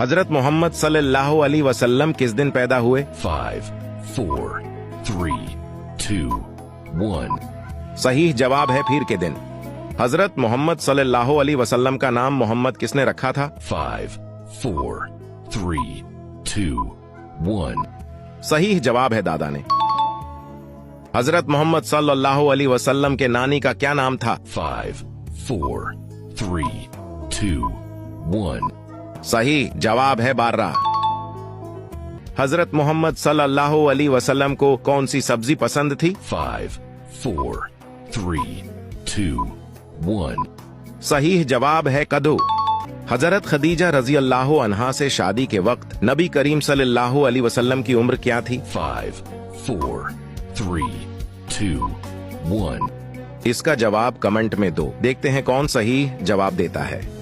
हजरत मोहम्मद सल्लल्लाहु अलैहि वसल्लम किस दिन पैदा हुए? 5, 4, 3, 2, 1. सही जवाब है पीर के दिन। हजरत मोहम्मद सल्लल्लाहु अलैहि वसल्लम का नाम मोहम्मद किसने रखा था? 5, 4, 3, 2, 1. सही जवाब है दादा ने। हजरत मोहम्मद सल्लल्लाहु अलैहि वसल्लम के नानी का क्या नाम था? 5, 4, 3, 2, 1. सही जवाब है बार्रा। हजरत मोहम्मद सल्लल्लाहु अलैहि वसल्लम को कौन सी सब्जी पसंद थी? 5, 4, 3, 2, 1. सही जवाब है कद्दू। हजरत खदीजा रजी अल्लाह अन्हा से शादी के वक्त नबी करीम सल्लल्लाहु अलैहि वसल्लम की उम्र क्या थी? 5, 4, 3, 2, 1. इसका जवाब कमेंट में दो। देखते हैं कौन सही जवाब देता है।